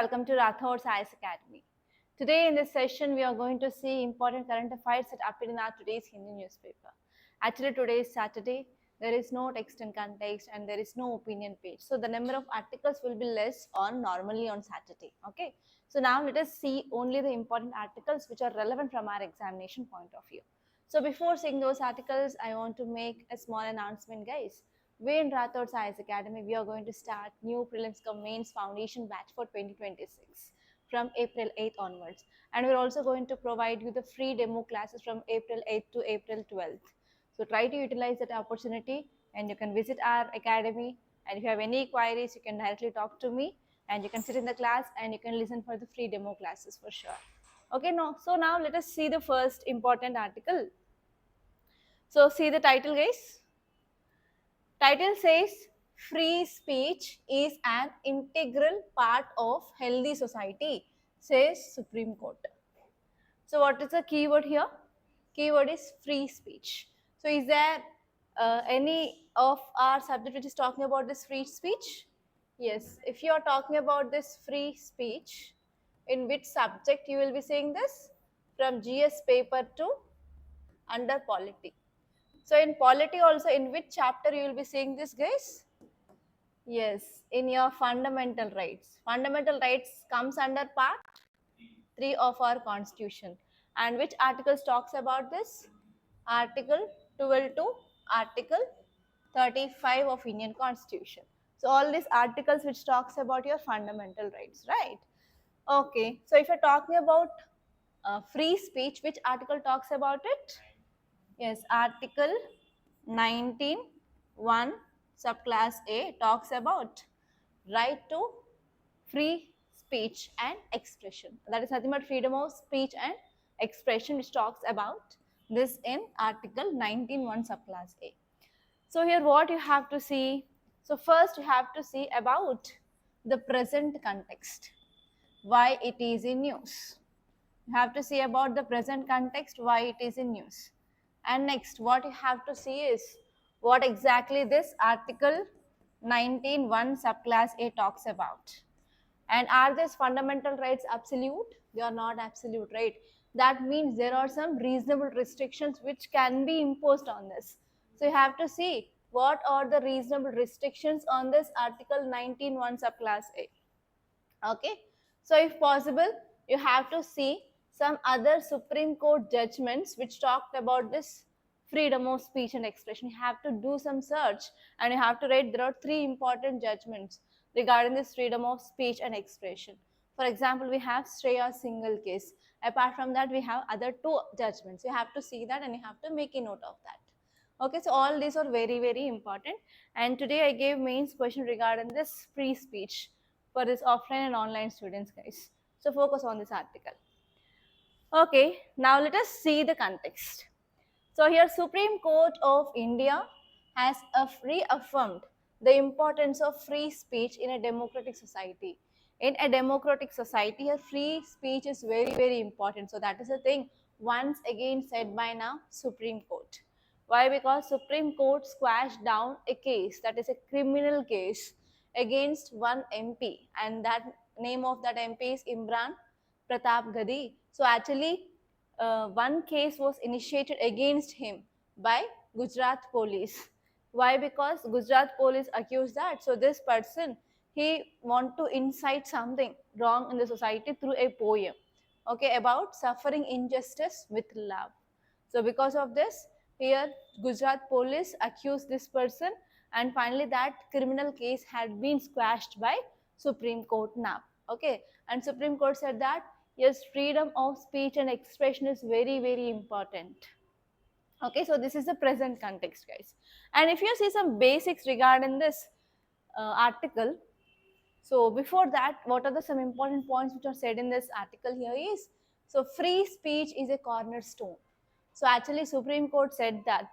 welcome to Rathods IS Academy. Today in this session, we are going to see important current affairs that appear in our today's Hindu newspaper. Actually, today is Saturday. There is no text and context and there is no opinion page. So the number of articles will be less on normally on Saturday. Okay. So now let us see only the important articles which are relevant from our examination point of view. So before seeing those articles, I want to make a small announcement, guys. We in Rathods IS Academy, we are going to start new prelims cum mains foundation batch for 2026 from April 8th onwards. And we're also going to provide you the free demo classes from April 8th to April 12th. So try to utilize that opportunity and you can visit our academy. And if you have any queries, you can directly talk to me and you can sit in the class and you can listen for the free demo classes for sure. Okay, so now let us see the first important article. So see the title, guys. Title says free speech is an integral part of healthy society, says Supreme Court. So what is the keyword here? Keyword is free speech. So is there any of our subject which is talking about this free speech? Yes, if you are talking about this free speech, in which subject you will be saying this? From GS paper to under polity. So in polity also, in which chapter you will be seeing this, guys? Yes, in your fundamental rights. Fundamental rights comes under part 3 of our constitution. And which articles talks about this? Article 12 to Article 35 of Indian Constitution. So all these articles which talks about your fundamental rights, right? Okay, so if you're talking about free speech, which article talks about it? Yes, Article 19(1) subclass A talks about right to free speech and expression. That is nothing but freedom of speech and expression, which talks about this in Article 19(1) subclass A. So here what you have to see? So first you have to see about the present context, why it is in news. You have to see about the present context, why it is in news. And next, what you have to see is what exactly this Article 19(1) subclass A talks about. And are these fundamental rights absolute? They are not absolute, right? That means there are some reasonable restrictions which can be imposed on this. So you have to see what are the reasonable restrictions on this Article 19(1) subclass A. Okay, so if possible, you have to see some other Supreme Court judgments which talked about this freedom of speech and expression. You have to do some search and you have to write there are 3 important judgments regarding this freedom of speech and expression. For example, we have Shreya's single case. Apart from that, we have other 2 judgments. You have to see that and you have to make a note of that. Okay, so all these are very, very important. And today I gave mains question regarding this free speech for this offline and online students, guys. So focus on this article. Okay, now let us see the context. So here Supreme Court of India has reaffirmed the importance of free speech in a democratic society. In a democratic society, a free speech is very, very important. So that is the thing once again said by now Supreme Court. Why? Because Supreme Court squashed down a case, that is a criminal case, against one MP, and that name of that MP is Imran Pratap Gadi. So actually, one case was initiated against him by Gujarat police. Why? Because Gujarat police accused that. So this person, he want to incite something wrong in the society through a poem, okay, about suffering injustice with love. So because of this, here Gujarat police accused this person, and finally that criminal case had been squashed by Supreme Court now. Okay, and Supreme Court said that yes, freedom of speech and expression is very, very important. Okay, so this is the present context, guys. And if you see some basics regarding this article, so before that, what are some important points which are said in this article here is, so free speech is a cornerstone. So actually Supreme Court said that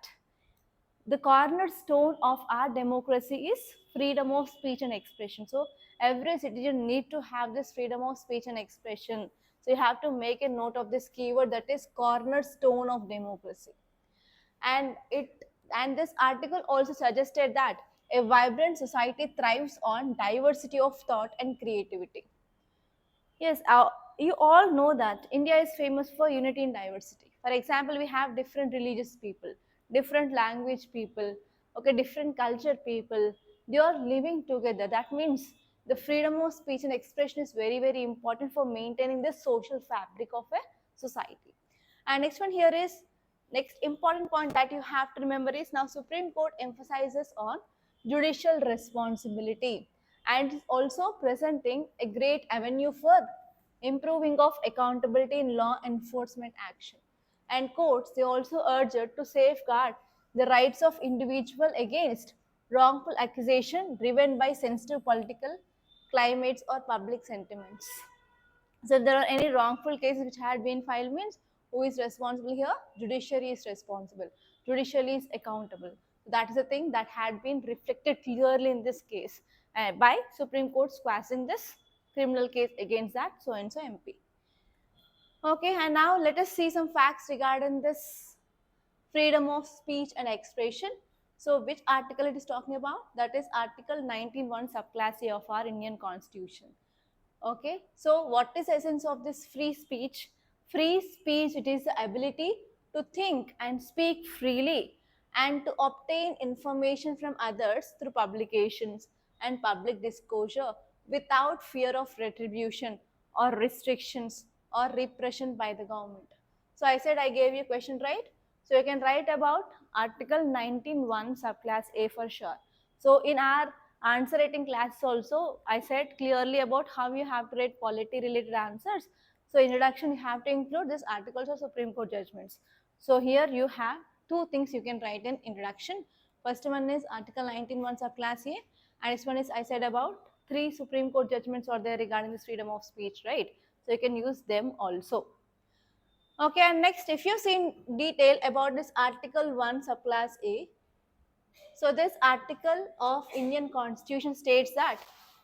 the cornerstone of our democracy is freedom of speech and expression. So every citizen need to have this freedom of speech and expression. So you have to make a note of this keyword, that is cornerstone of democracy. And this article also suggested that a vibrant society thrives on diversity of thought and creativity. Yes, you all know that India is famous for unity in diversity. For example, we have different religious people, different language people, okay, different culture people. They are living together. That means the freedom of speech and expression is very, very important for maintaining the social fabric of a society. And next one here is next important point that you have to remember is now Supreme Court emphasizes on judicial responsibility and is also presenting a great avenue for improving of accountability in law enforcement action. And courts, they also urged to safeguard the rights of individual against wrongful accusation driven by sensitive political climates or public sentiments. So if there are any wrongful cases which had been filed means who is responsible here? Judiciary is responsible. Judiciary is accountable. So that is the thing that had been reflected clearly in this case by Supreme Court squashing this criminal case against that so and so MP. Okay, and now let us see some facts regarding this freedom of speech and expression. So which article it is talking about? That is Article 19(1) subclass A of our Indian Constitution. Okay, so what is the essence of this free speech? Free speech, it is the ability to think and speak freely and to obtain information from others through publications and public disclosure without fear of retribution or restrictions or repression by the government. So I said I gave you a question, right? So you can write about Article 19(1) subclass A for sure. So in our answer writing class also, I said clearly about how you have to write polity related answers. So introduction, you have to include this articles of Supreme Court judgments. So here you have two things you can write in introduction. First one is Article 19(1) subclass A, and this one is I said about three Supreme Court judgments are there regarding this freedom of speech, right? So you can use them also. Okay, and next, if you see in detail about this Article 1 subclass A, so this article of Indian Constitution states that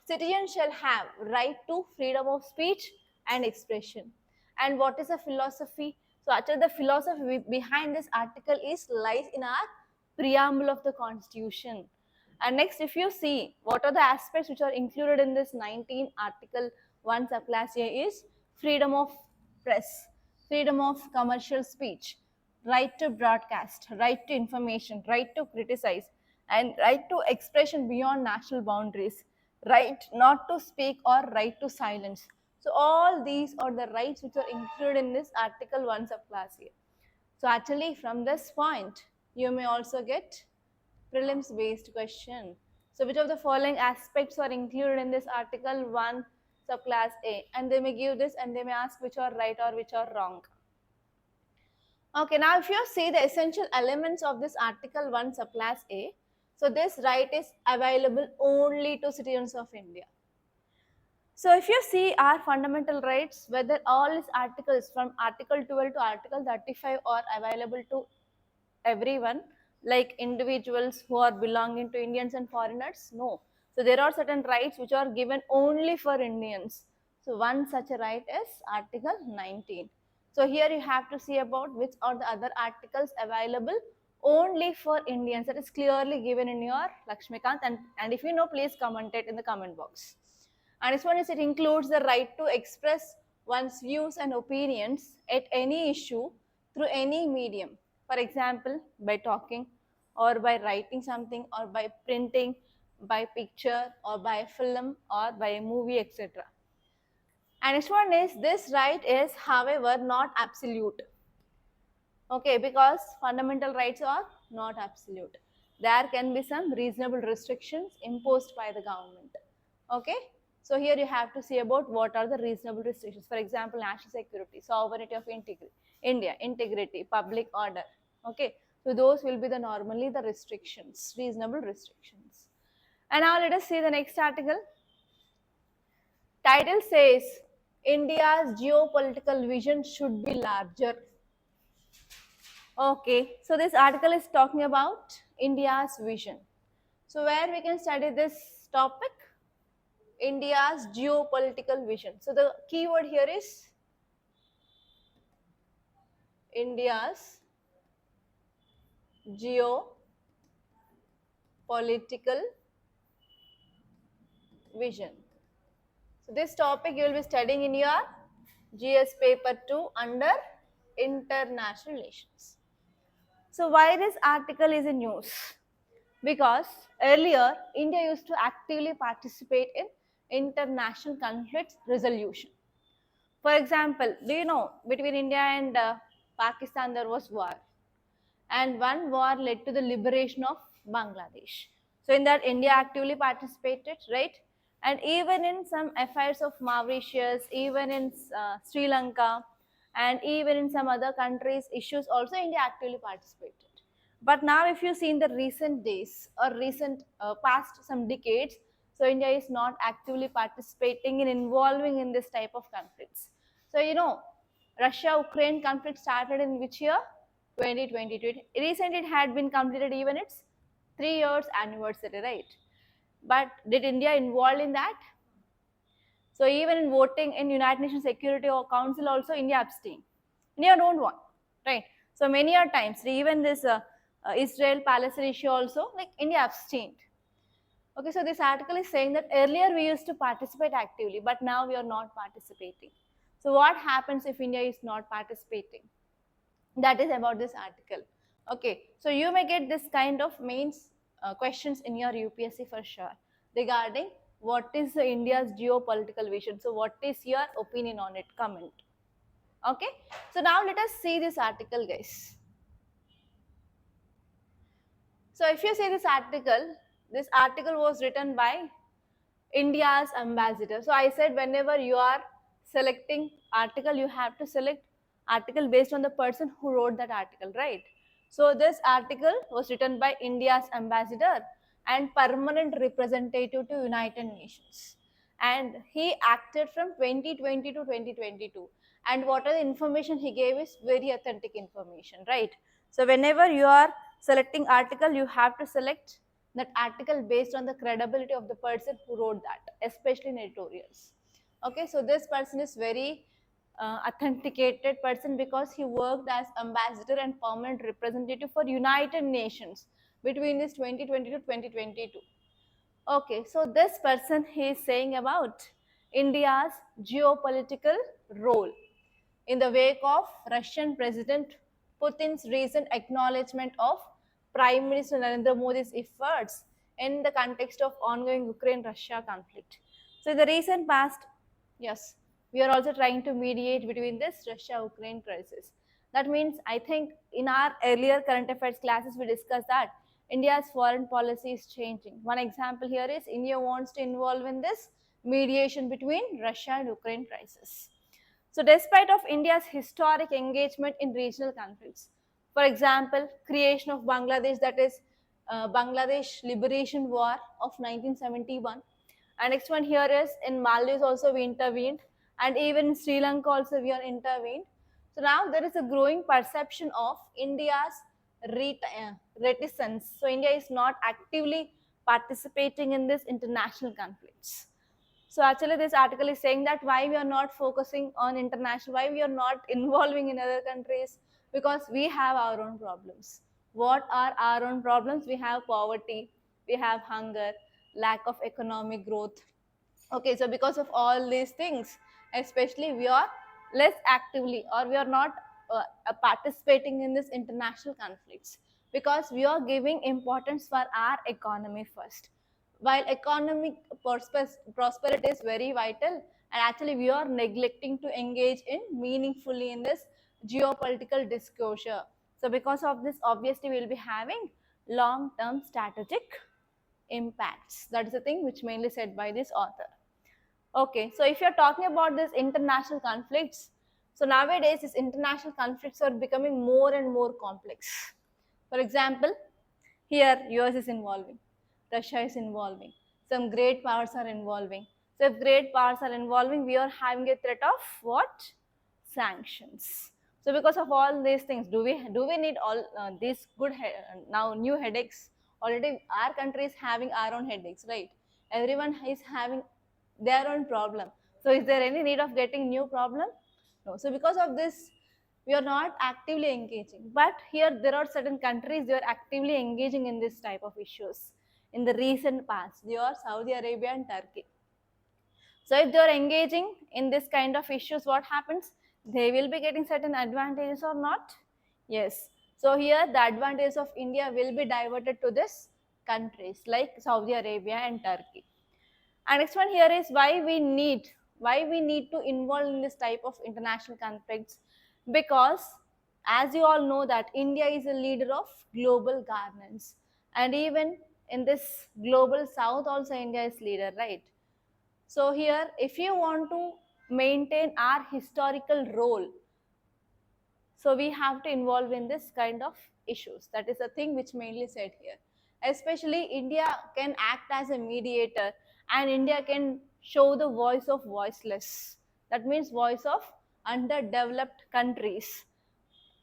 citizens shall have right to freedom of speech and expression. And what is the philosophy? So actually the philosophy behind this article is lies in our preamble of the Constitution. And next, if you see what are the aspects which are included in this 19 Article 1 subclass A is freedom of press, freedom of commercial speech, right to broadcast, right to information, right to criticize, and right to expression beyond national boundaries, right not to speak or right to silence. So all these are the rights which are included in this Article 1 subclass A. So actually from this point, you may also get prelims based question. So which of the following aspects are included in this Article 1 subclass A? And they may give this and they may ask which are right or which are wrong. Okay, now if you see the essential elements of this Article 1 subclass A, so this right is available only to citizens of India. So if you see our fundamental rights, whether all its articles from Article 12 to Article 35 are available to everyone, like individuals who are belonging to Indians and foreigners? No. So there are certain rights which are given only for Indians. So one such a right is Article 19. So here you have to see about which are the other articles available only for Indians. That is clearly given in your Lakshmikant, and if you know, please comment it in the comment box. And this one is it includes the right to express one's views and opinions at any issue through any medium. For example, by talking or by writing something or by printing, by picture or by film or by a movie, etc. And next one is this right is however not absolute. Okay, because fundamental rights are not absolute. There can be some reasonable restrictions imposed by the government. Okay, so here you have to see about what are the reasonable restrictions. For example, national security, sovereignty of India, integrity, public order. Okay, so those will be the normally the restrictions, reasonable restrictions. And now let us see the next article. Title says India's geopolitical vision should be larger. Okay, so this article is talking about India's vision. So where we can study this topic? India's geopolitical vision. So the keyword here is India's geopolitical vision. So this topic you will be studying in your GS paper 2 under international relations. So why this article is in news? Because earlier India used to actively participate in international conflict resolution. For example, do you know between India and Pakistan there was war, and one war led to the liberation of Bangladesh. So in that India actively participated, right? And even in some affairs of Mauritius, even in Sri Lanka, and even in some other countries issues also India actively participated. But now if you see in the recent days or recent past some decades, so India is not actively participating in involving in this type of conflicts. So you know, Russia-Ukraine conflict started in which year? 2022. Recently it had been completed even its 3 years anniversary, right? But did India involved in that? So even in voting in United Nations Security Council also India abstained. India don't want, right? So many a times, even this Israel-Palestine issue also, like India abstained. Okay, so this article is saying that earlier we used to participate actively, but now we are not participating. So what happens if India is not participating? That is about this article. Okay, so you may get this kind of mains questions in your UPSC for sure regarding what is India's geopolitical vision. So what is your opinion on it? Comment. Okay, so now let us see this article, guys. So if you see this article was written by India's ambassador. So I said whenever you are selecting article, you have to select article based on the person who wrote that article, right? So this article was written by India's ambassador and permanent representative to United Nations. And he acted from 2020 to 2022. And whatever information he gave is very authentic information, right? So whenever you are selecting article, you have to select that article based on the credibility of the person who wrote that, especially in editorials. Okay, so this person is very authenticated person because he worked as ambassador and permanent representative for United Nations between this 2020 to 2022. Okay, so this person he is saying about India's geopolitical role in the wake of Russian President Putin's recent acknowledgement of Prime Minister Narendra Modi's efforts in the context of ongoing Ukraine-Russia conflict. So in the recent past, yes, we are also trying to mediate between this Russia-Ukraine crisis. That means I think in our earlier current affairs classes we discussed that India's foreign policy is changing. One example here is India wants to involve in this mediation between Russia and Ukraine crisis. So despite of India's historic engagement in regional conflicts, for example, creation of Bangladesh, that is Bangladesh Liberation War of 1971. And next one here is in Maldives also we intervened, and even in Sri Lanka also we are intervened. So now there is a growing perception of India's reticence. So India is not actively participating in these international conflicts. So actually this article is saying that why we are not focusing on international, why we are not involving in other countries, because we have our own problems. What are our own problems? We have poverty, we have hunger, lack of economic growth. Okay, so because of all these things, especially we are less actively or we are not participating in this international conflicts because we are giving importance for our economy first. While economic prosperity is very vital, and actually we are neglecting to engage in meaningfully in this geopolitical disclosure. So because of this, obviously we will be having long-term strategic impacts. That is the thing which mainly said by this author. Okay, so if you're talking about this international conflicts, so nowadays these international conflicts are becoming more and more complex. For example, here US is involving, Russia is involving, some great powers are involving. So if great powers are involving, we are having a threat of what? Sanctions. So because of all these things, do we need all these good now new headaches? Already our country is having our own headaches, right? Everyone is having their own problem. So is there any need of getting new problem? No. So because of this, we are not actively engaging. But here there are certain countries they are actively engaging in this type of issues in the recent past. They are Saudi Arabia and Turkey. So if they are engaging in this kind of issues, what happens? They will be getting certain advantages or not? Yes. So here the advantage of India will be diverted to this countries like Saudi Arabia and Turkey. And next one here is why we need to involve in this type of international conflicts, because as you all know that India is a leader of global governance, and even in this global south also India is leader, right? So here if you want to maintain our historical role, so we have to involve in this kind of issues. That is the thing which mainly said here. Especially India can act as a mediator, and India can show the voice of voiceless. That means voice of underdeveloped countries.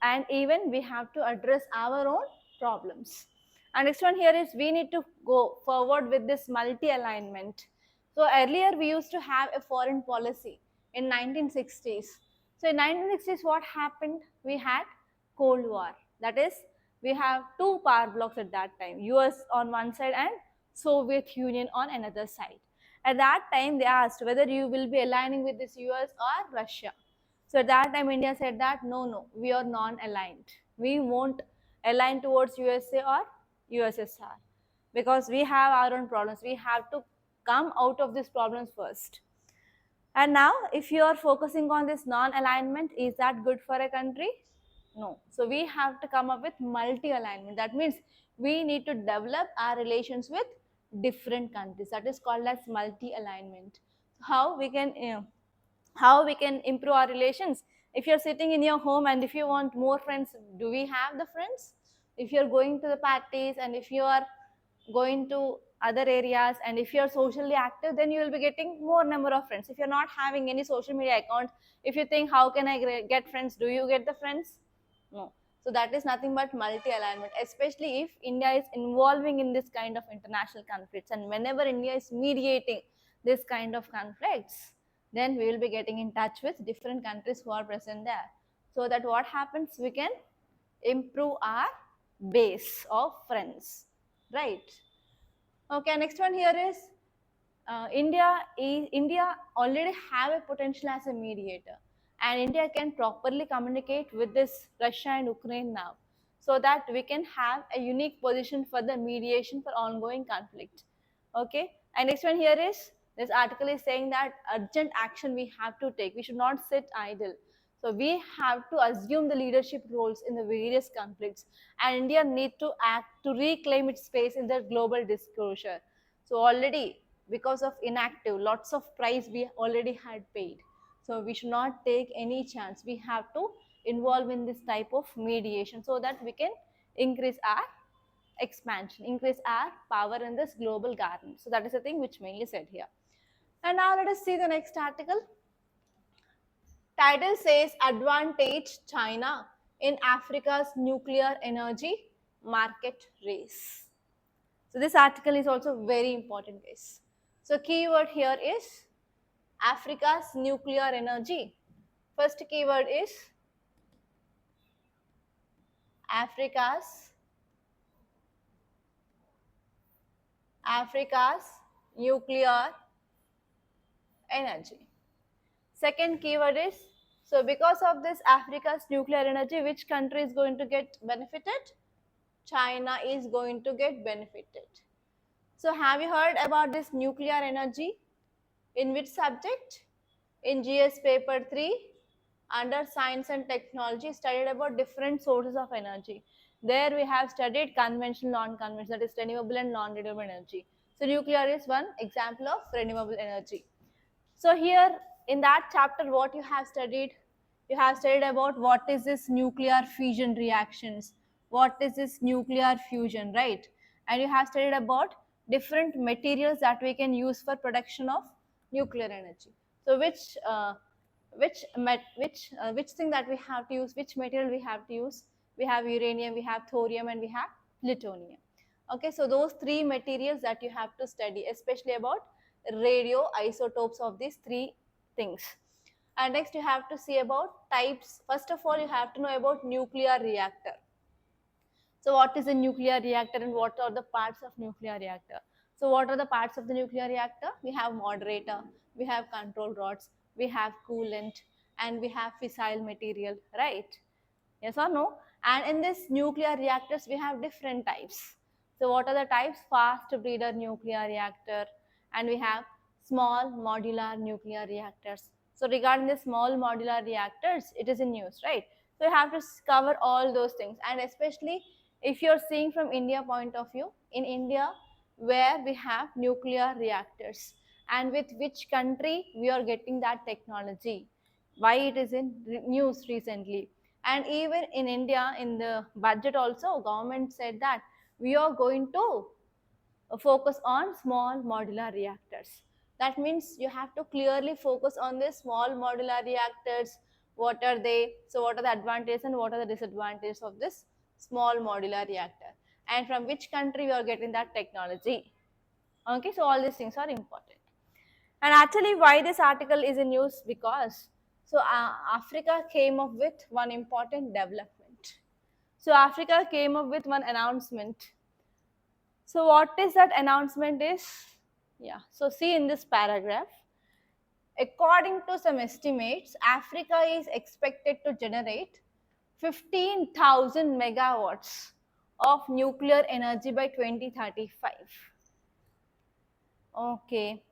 And even we have to address our own problems. And next one here is we need to go forward with this multi-alignment. So earlier we used to have a foreign policy in 1960s. So in 1960s what happened? We had Cold War. That is, we have two power blocks at that time, US on one side and Soviet Union on another side. At that time they asked whether you will be aligning with this US or Russia. So at that time, India said that no, we are non-aligned. We won't align towards USA or USSR, because we have our own problems. We have to come out of these problems first. And now, if you are focusing on this non-alignment, is that good for a country? No. So we have to come up with multi-alignment. That means we need to develop our relations with different countries. That is called as multi-alignment. How we can improve our relations? If you're sitting in your home and if you want more friends, do we have the friends? If you're going to the parties and if you are going to other areas and if you're socially active, then you will be getting more number of friends. If you're not having any social media account, if you think how can I get friends, do you get the friends? No. So that is nothing but multi-alignment, especially if India is involving in this kind of international conflicts, and whenever India is mediating this kind of conflicts, then we will be getting in touch with different countries who are present there, so that what happens, we can improve our base of friends, right? Okay, next one here is India already have a potential as a mediator, and India can properly communicate with this Russia and Ukraine now, so that we can have a unique position for the mediation for ongoing conflict. Okay, and next one here is, this article is saying that urgent action we have to take. We should not sit idle. So we have to assume the leadership roles in the various conflicts, and India need to act to reclaim its space in the global discourse. So already, because of inactive, lots of price we already had paid. So we should not take any chance. We have to involve in this type of mediation, so that we can increase our expansion, increase our power in this global governance. So that is the thing which mainly said here. And now let us see the next article. Title says advantage China in Africa's nuclear energy market race. So this article is also very important, guys. So keyword here is Africa's nuclear energy. First keyword is Africa's nuclear energy. Second keyword is, so because of this Africa's nuclear energy, which country is going to get benefited? China is going to get benefited. So have you heard about this nuclear energy? In which subject? In GS paper 3 under science and technology, studied about different sources of energy. There we have studied conventional, non-conventional, that is renewable and non-renewable energy. So nuclear is one example of renewable energy. So here in that chapter, what you have studied about what is this nuclear fusion reactions, what is this nuclear fusion, right? And you have studied about different materials that we can use for production of nuclear energy. So which thing that we have to use, which material we have to use? We have uranium, we have thorium, and we have plutonium. Okay, so those three materials that you have to study, especially about radioisotopes of these three things. And next you have to see about types. First of all, you have to know about nuclear reactor. So what is a nuclear reactor and what are the parts of nuclear reactor? So what are the parts of the nuclear reactor? We have moderator, we have control rods, we have coolant, and we have fissile material, right? Yes or no? And in this nuclear reactors, we have different types. So what are the types? Fast breeder nuclear reactor, and we have small modular nuclear reactors. So regarding the small modular reactors, it is in news, right? So you have to cover all those things, and especially if you're seeing from India point of view, in India where we have nuclear reactors, and with which country we are getting that technology, why it is in news recently. And even in India, in the budget also, government said that we are going to focus on small modular reactors. That means you have to clearly focus on the small modular reactors. What are they? So what are the advantages and what are the disadvantages of this small modular reactor? And from which country we are getting that technology? Okay, so all these things are important. And actually why this article is in news, because so Africa came up with one important development. So Africa came up with one announcement. So what is that announcement is? Yeah, so see in this paragraph, according to some estimates, Africa is expected to generate 15,000 megawatts of nuclear energy by 2035. Okay,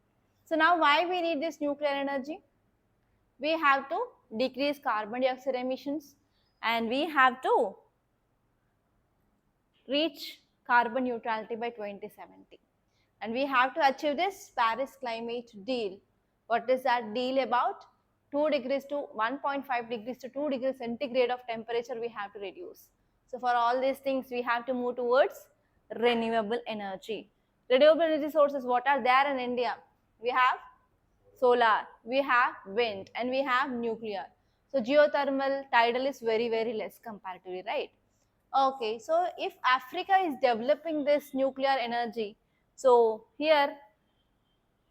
so now why we need this nuclear energy? We have to decrease carbon dioxide emissions, and we have to reach carbon neutrality by 2070. And we have to achieve this Paris climate deal. What is that deal about? 2 degrees to 1.5 degrees to 2 degrees centigrade of temperature we have to reduce. So for all these things, we have to move towards renewable energy. Renewable energy sources, what are there in India? We have solar, we have wind, and we have nuclear. So geothermal, tidal is very, very less comparatively, right? Okay, so if Africa is developing this nuclear energy, so here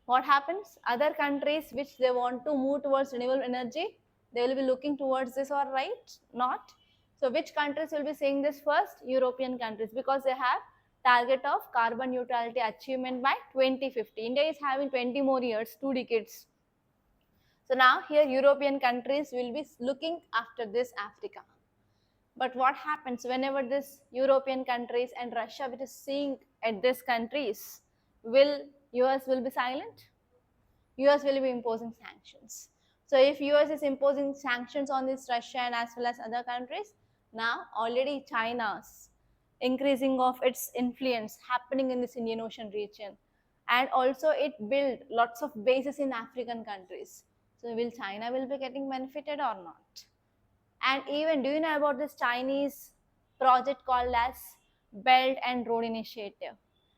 what happens? Other countries which they want to move towards renewable energy, they will be looking towards this, or right? Not. So which countries will be saying this first? European countries, because they have target of carbon neutrality achievement by 2050. India is having 20 more years, 2 decades. So now here European countries will be looking after this Africa. But what happens whenever this European countries and Russia, which is seeing at these countries, will US will be silent? US will be imposing sanctions. So if US is imposing sanctions on this Russia and as well as other countries, now already China's increasing of its influence happening in this Indian Ocean region, and also it built lots of bases in African countries. So will China will be getting benefited or not? And even, do you know about this Chinese project called as Belt and Road Initiative?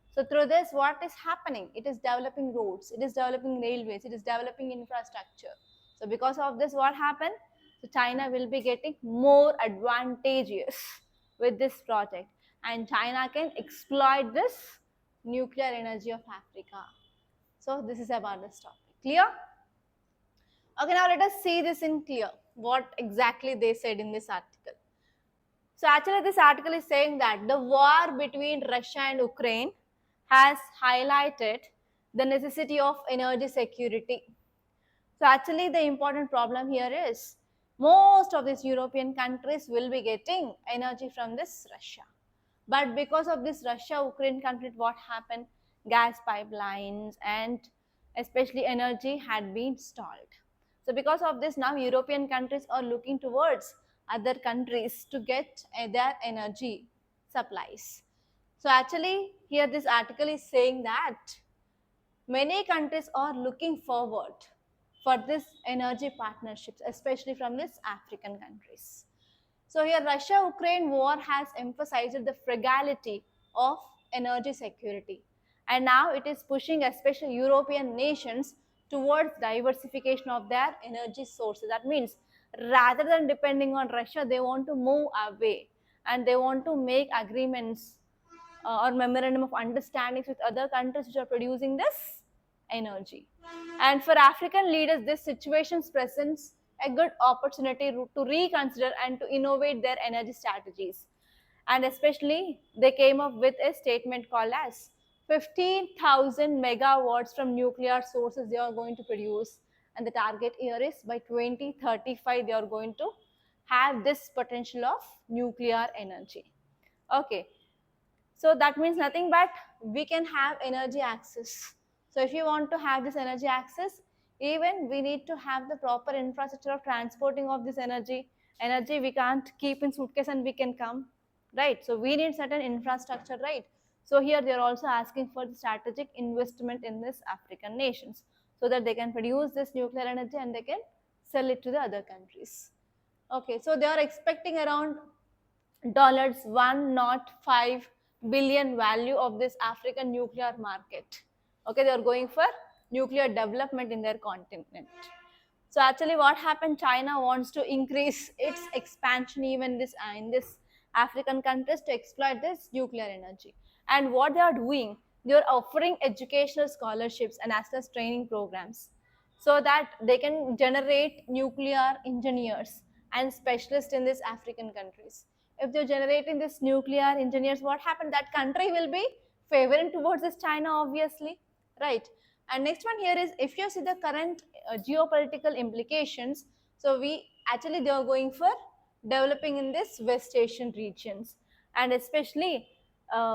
So through this, what is happening? It is developing roads, it is developing railways, it is developing infrastructure. So because of this, what happened? So China will be getting more advantageous with this project, and China can exploit this nuclear energy of Africa. So this is about this topic. Clear? Okay, now let us see this in clear, what exactly they said in this article. So actually this article is saying that the war between Russia and Ukraine has highlighted the necessity of energy security. So actually the important problem here is most of these European countries will be getting energy from this Russia. But because of this Russia-Ukraine conflict, what happened? Gas pipelines and especially energy had been stalled. So because of this, now European countries are looking towards other countries to get their energy supplies. So actually here this article is saying that many countries are looking forward for this energy partnerships, especially from these African countries. So here Russia-Ukraine war has emphasized the fragility of energy security, and now it is pushing especially European nations towards diversification of their energy sources. That means rather than depending on Russia, they want to move away and they want to make agreements or memorandum of understandings with other countries which are producing this energy. And for African leaders, this situation presents a good opportunity to reconsider and to innovate their energy strategies. And especially, they came up with a statement called as 15,000 megawatts from nuclear sources they are going to produce, and the target year is by 2035 they are going to have this potential of nuclear energy. Okay, so that means nothing but we can have energy access. So if you want to have this energy access, even we need to have the proper infrastructure of transporting of this energy. Energy we can't keep in suitcase and we can come, right? So we need certain infrastructure, right? So here they are also asking for the strategic investment in this African nations so that they can produce this nuclear energy and they can sell it to the other countries. Okay, so they are expecting around $105 billion value of this African nuclear market. Okay, they are going for nuclear development in their continent. So actually what happened, China wants to increase its expansion even this in this African countries to exploit this nuclear energy. And what they are doing, they are offering educational scholarships and as well as training programs so that they can generate nuclear engineers and specialists in these African countries. If they're generating this nuclear engineers, what happened? That country will be favoring towards this China, obviously, right? And next one here is, if you see the current geopolitical implications, so we actually they are going for developing in this West Asian regions, and especially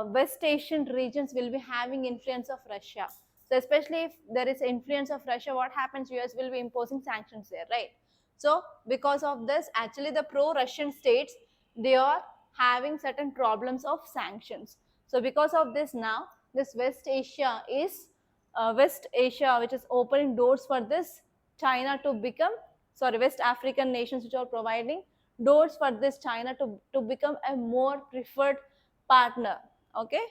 West Asian regions will be having influence of Russia. So especially if there is influence of Russia, what happens? US will be imposing sanctions there, right? So because of this, actually the pro-Russian states, they are having certain problems of sanctions. So because of this now, this West Asia is West Asia, which is opening doors for this China to become, sorry, West African nations which are providing doors for this China to become a more preferred partner. Okay,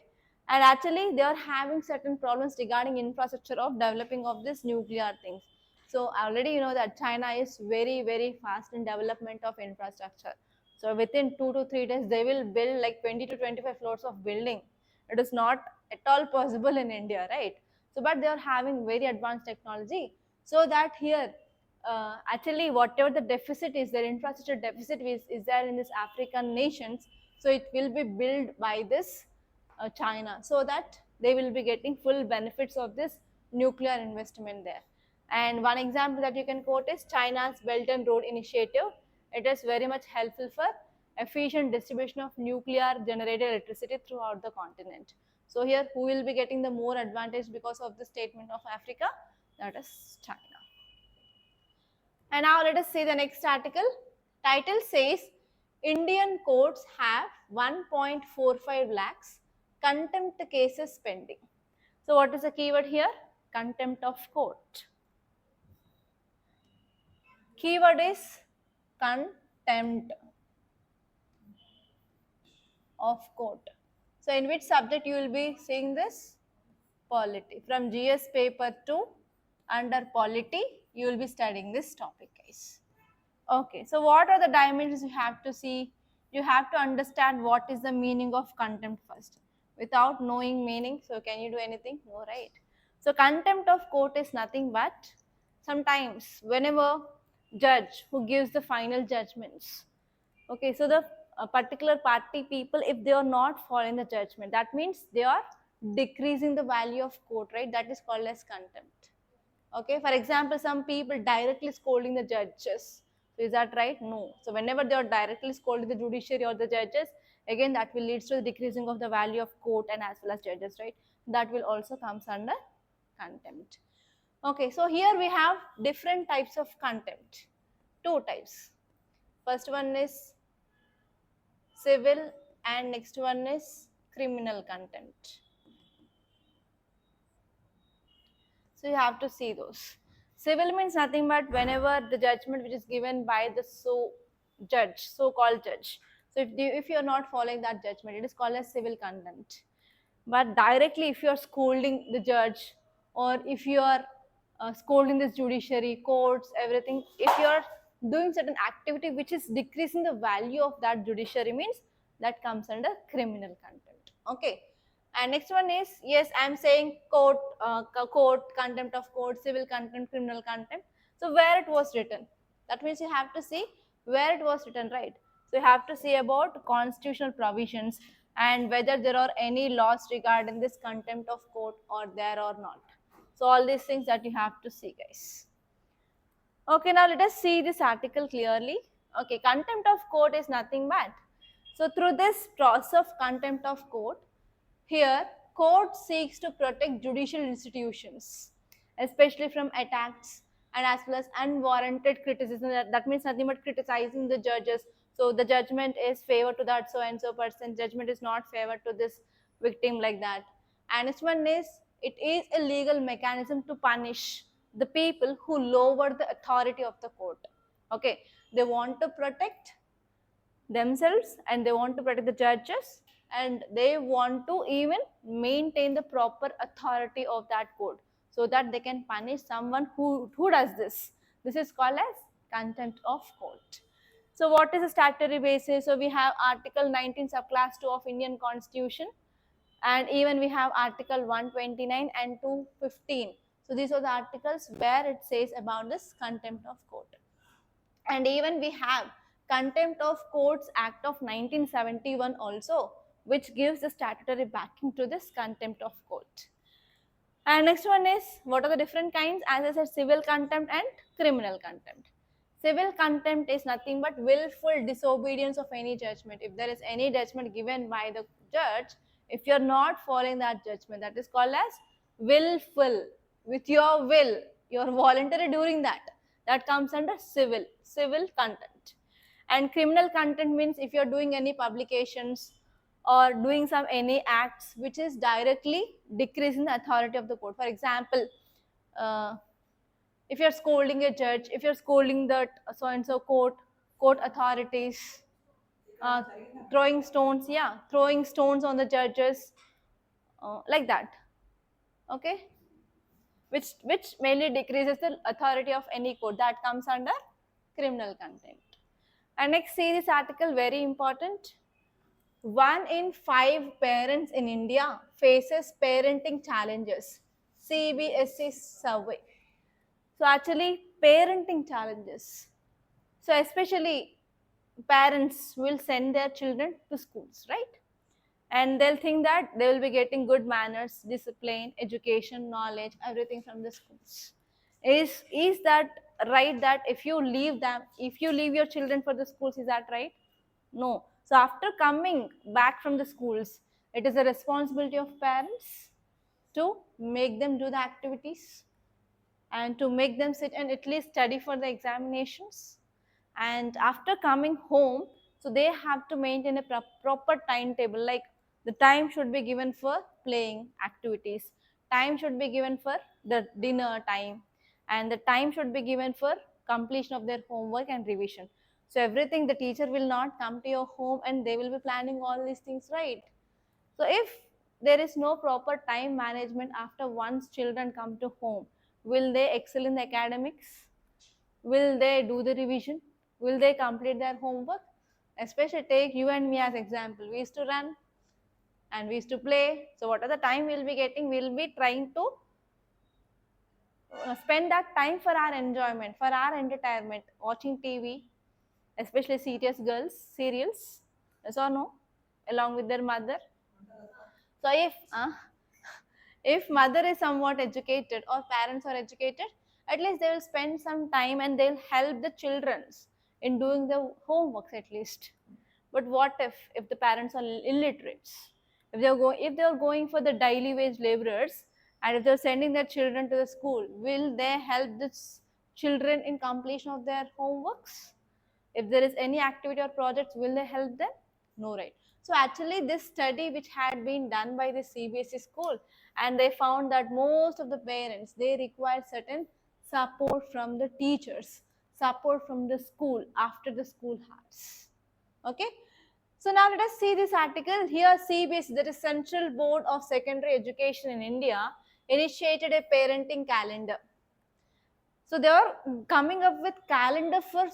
and actually they are having certain problems regarding infrastructure of developing of this nuclear things. So already you know that China is very fast in development of infrastructure. So within 2 to 3 days they will build like 20 to 25 floors of building. It is not at all possible in India, right? So but they are having very advanced technology, so that here actually whatever the deficit is, their infrastructure deficit is there in these African nations, so it will be built by this China, so that they will be getting full benefits of this nuclear investment there. And one example that you can quote is China's Belt and Road Initiative. It is very much helpful for efficient distribution of nuclear generated electricity throughout the continent. So here who will be getting the more advantage because of the statement of Africa? That is China. And now let us see the next article. Title says, Indian courts have 1.45 lakhs contempt cases pending. So what is the keyword here? Contempt of court. Keyword is contempt of court. So in which subject you will be seeing this? Polity. From GS paper 2 under polity, you will be studying this topic, guys. Okay, so what are the dimensions you have to see? You have to understand what is the meaning of contempt first. Without knowing meaning, so can you do anything? No, right? So contempt of court is nothing but sometimes whenever judge who gives the final judgments. Okay, so the particular party people, if they are not following the judgment, that means they are decreasing the value of court, right? That is called as contempt. Okay, for example, some people directly scolding the judges. So is that right? No. So whenever they are directly scolding the judiciary or the judges, again that will lead to the decreasing of the value of court and as well as judges, right? That will also comes under contempt. Okay, so here we have different types of contempt. Two types. First one is civil and next one is criminal contempt. So you have to see those. Civil means nothing but whenever the judgment which is given by the so-called judge. So if you are not following that judgment, it is called as civil contempt. But directly if you are scolding the judge, or if you are scolding this judiciary, courts, everything, if you are doing certain activity which is decreasing the value of that judiciary, means that comes under criminal contempt. Okay. And next one is, yes, I am saying court, contempt of court, civil contempt, criminal contempt. So where it was written, that means you have to see where it was written, right? So you have to see about constitutional provisions and whether there are any laws regarding this contempt of court or there or not. So all these things that you have to see, guys. Okay, now let us see this article clearly. Okay, contempt of court is nothing but, so through this process of contempt of court, here court seeks to protect judicial institutions, especially from attacks and as well as unwarranted criticism. That means nothing but criticizing the judges. So the judgment is favor to that so and so person, judgment is not favor to this victim, like that. And next one is, it is a legal mechanism to punish the people who lower the authority of the court. Okay, they want to protect themselves and they want to protect the judges and they want to even maintain the proper authority of that court so that they can punish someone who does this. This is called as contempt of court. So what is the statutory basis? So we have Article 19 subclass 2 of Indian Constitution, and even we have Article 129 and 215. So these are the articles where it says about this contempt of court. And even we have Contempt of Courts Act of 1971 also, which gives the statutory backing to this contempt of court. And next one is, what are the different kinds? As I said, civil contempt and criminal contempt. Civil contempt is nothing but willful disobedience of any judgment. If there is any judgment given by the judge, if you are not following that judgment, that is called as willful, with your will, you are voluntary doing that. That comes under civil contempt. And criminal contempt means if you are doing any publications or doing some any acts which is directly decreasing the authority of the court. For example, if you're scolding a judge, if you're scolding the so and so court authorities, throwing stones on the judges, like that. Okay, which mainly decreases the authority of any court, that comes under criminal contempt. And next, see this article, very important. 1 in 5 parents in India faces parenting challenges. CBSE survey. So actually, parenting challenges. So especially parents will send their children to schools, right? And they'll think that they will be getting good manners, discipline, education, knowledge, everything from the schools. Is that right, that if you leave your children for the schools, is that right? No. So after coming back from the schools, it is a responsibility of parents to make them do the activities and to make them sit and at least study for the examinations. And after coming home, so they have to maintain a proper timetable, like the time should be given for playing activities, time should be given for the dinner time, and the time should be given for completion of their homework and revision. So everything, the teacher will not come to your home and they will be planning all these things, right? So if there is no proper time management after once children come to home, will they excel in the academics? Will they do the revision? Will they complete their homework? Especially take you and me as example. We used to run and we used to play. So what are the time we'll be getting? We'll be trying to spend that time for our enjoyment, for our entertainment, watching TV, especially serious girls, serials, yes or no, along with their mother. So if mother is somewhat educated or parents are educated, at least they will spend some time and they'll help the children in doing the homeworks at least. But what if the parents are illiterates? If they are going for the daily wage laborers, and if they are sending their children to the school, will they help the children in completion of their homeworks? If there is any activity or projects, will they help them? No, right? So actually this study which had been done by the CBSE school, and they found that most of the parents, they require certain support from the teachers, support from the school after the school hours. Okay. So now let us see this article. Here CBSE, that is Central Board of Secondary Education in India, initiated a parenting calendar. So they are coming up with calendar for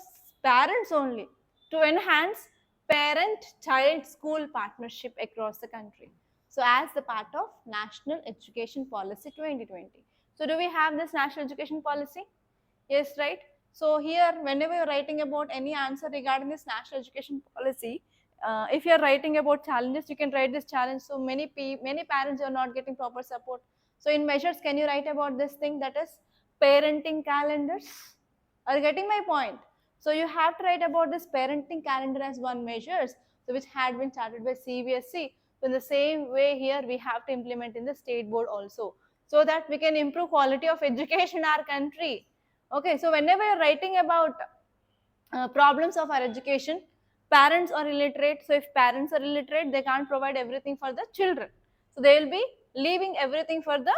parents only to enhance parent-child school partnership across the country. So as the part of National Education Policy 2020. So do we have this National Education Policy? Yes, right? So here, whenever you're writing about any answer regarding this National Education Policy, if you are writing about challenges, you can write this challenge. So many parents are not getting proper support. So in measures, can you write about this thing, that is parenting calendars? Are you getting my point? So you have to write about this parenting calendar as one measures, so which had been started by CBSE. So in the same way here we have to implement in the state board also, so that we can improve quality of education in our country. Okay, so whenever you're writing about problems of our education, parents are illiterate. So if parents are illiterate, they can't provide everything for the children. So they will be leaving everything for the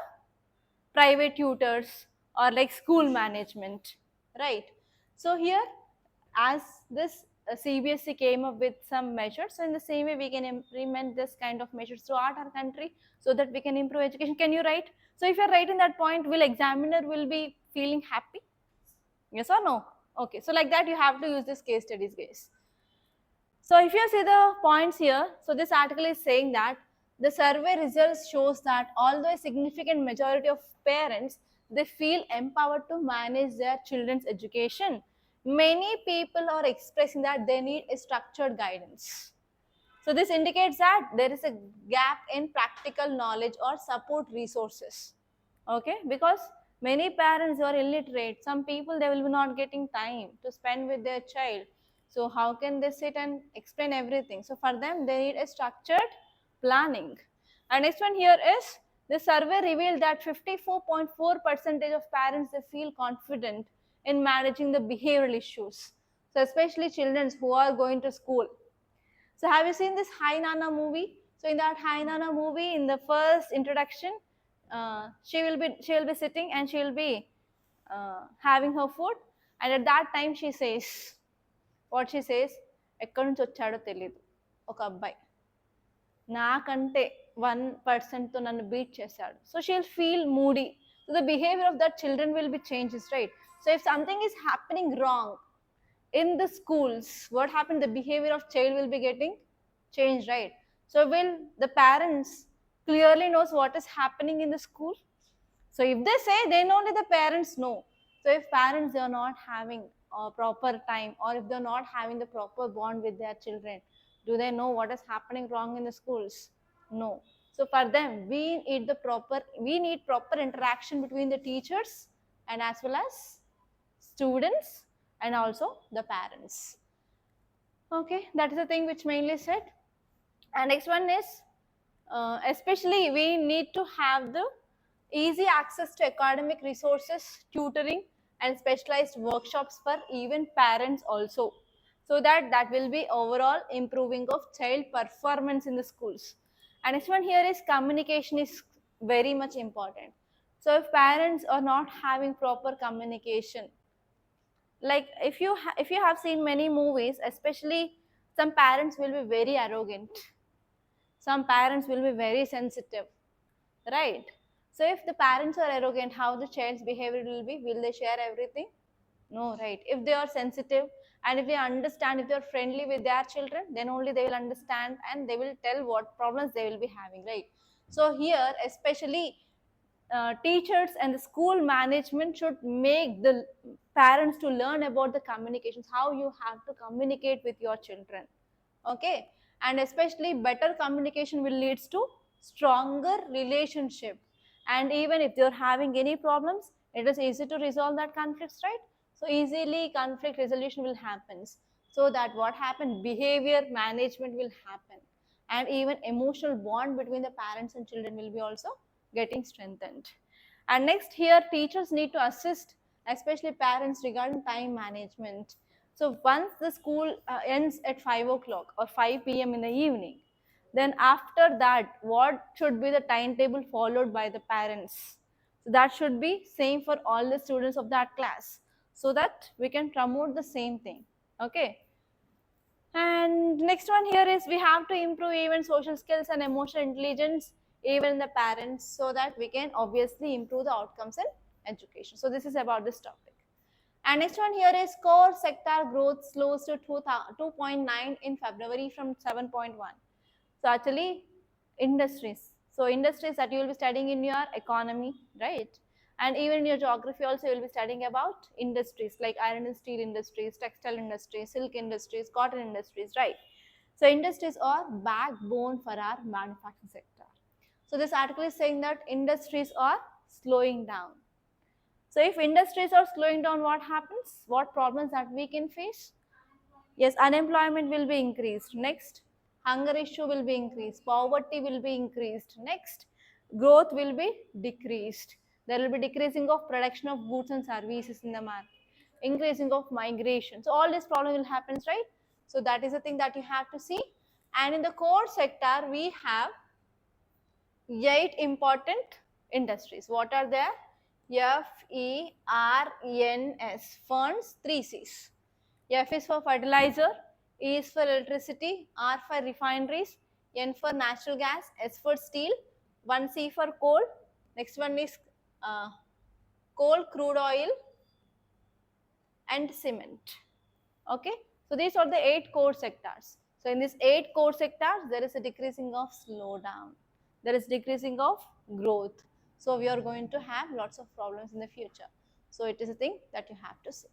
private tutors or like school management, right? So here, as this CBSE came up with some measures, so in the same way we can implement this kind of measures throughout our country, so that we can improve education. Can you write? So if you're writing that point, will examiner will be feeling happy? Yes or no? Okay, so like that you have to use this case studies, guys. So if you see the points here, so this article is saying that the survey results shows that although a significant majority of parents, they feel empowered to manage their children's education, many people are expressing that they need a structured guidance. So this indicates that there is a gap in practical knowledge or support resources. Okay, because many parents are illiterate, some people they will be not getting time to spend with their child. So how can they sit and explain everything? So for them they need a structured planning. And next one here is, the survey revealed that 54.4% of parents they feel confident in managing the behavioral issues, so especially children who are going to school. So have you seen this Hi Nana movie? So in that Hi Nana movie, in the first introduction, she will be sitting and she will be having her food, and at that time she says, what she says, ఎక్కడి నుంచి వచ్చాడో తెలియదు ఒక అబ్బాయి నాకంటే 1%తో నన్ను beat చేశాడు. So she'll feel moody. So the behavior of that children will be changes, right? So if something is happening wrong in the schools, what happened? The behavior of child will be getting changed, right? So will the parents clearly knows what is happening in the school? So if they say, then only the parents know. So if parents are not having a proper time, or if they're not having the proper bond with their children, do they know what is happening wrong in the schools? No. So for them, we need proper interaction between the teachers and as well as students and also the parents. Okay, that is the thing which mainly said. And next one is, especially we need to have the easy access to academic resources, tutoring and specialized workshops for even parents also, so that will be overall improving of child performance in the schools. And next one here is, communication is very much important. So if parents are not having proper communication, like if you have seen many movies, especially some parents will be very arrogant, some parents will be very sensitive, right? So if the parents are arrogant, how the child's behavior will be? Will they share everything? No, right? If they are sensitive and if they understand, if they are friendly with their children, then only they will understand and they will tell what problems they will be having, right? So here especially teachers and the school management should make the parents to learn about the communications, how you have to communicate with your children. Okay, and especially better communication will leads to stronger relationship, and even if you're having any problems, it is easy to resolve that conflicts, right? So easily conflict resolution will happen, so that what happen, behavior management will happen, and even emotional bond between the parents and children will be also getting strengthened. And next here, teachers need to assist especially parents regarding time management. So once the school ends at 5 o'clock or 5 p.m. in the evening, then after that, what should be the timetable followed by the parents? So that should be same for all the students of that class, so that we can promote the same thing. Okay. And next one here is, we have to improve even social skills and emotional intelligence even in the parents, so that we can obviously improve the outcomes in education. So this is about this topic. And next one here is, core sector growth slows to 2.9 in February from 7.1. So actually industries. So industries that you will be studying in your economy, right? And even in your geography also you will be studying about industries like iron and steel industries, textile industries, silk industries, cotton industries, right? So industries are backbone for our manufacturing sector. So this article is saying that industries are slowing down. So if industries are slowing down, what happens? What problems that we can face? Yes, unemployment will be increased. Next, hunger issue will be increased. Poverty will be increased. Next, growth will be decreased. There will be decreasing of production of goods and services in the market, increasing of migration. So all this problem will happen, right? So that is the thing that you have to see. And in the core sector, we have 8 important industries. What are there? FERNS, funds, 3 C's. F is for fertilizer, E is for electricity, R for refineries, N for natural gas, S for steel, 1C for coal. Next one is coal, crude oil, and cement. Okay, so these are the 8 core sectors. So in these 8 core sectors, there is a decreasing of slowdown. There is decreasing of growth. So we are going to have lots of problems in the future. So it is a thing that you have to see.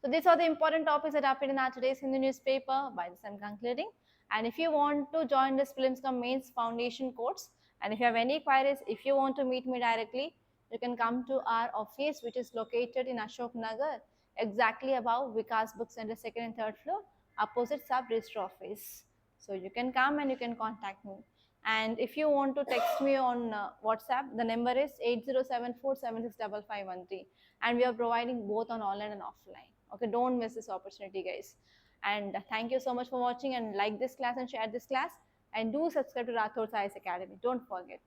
So these are the important topics that appeared in our today's Hindu newspaper. By this I'm concluding. And if you want to join this prelims cum mains foundation course, and if you have any queries, if you want to meet me directly, you can come to our office, which is located in Ashok Nagar, exactly above Vikas Book Center, 2nd and 3rd floor, opposite sub registrar office. So you can come and you can contact me. And if you want to text me on WhatsApp, the number is 8074765513, and we are providing both on online and offline. Okay, don't miss this opportunity, guys. And thank you so much for watching, and like this class and share this class, and do subscribe to Rathods IAS Academy. Don't forget.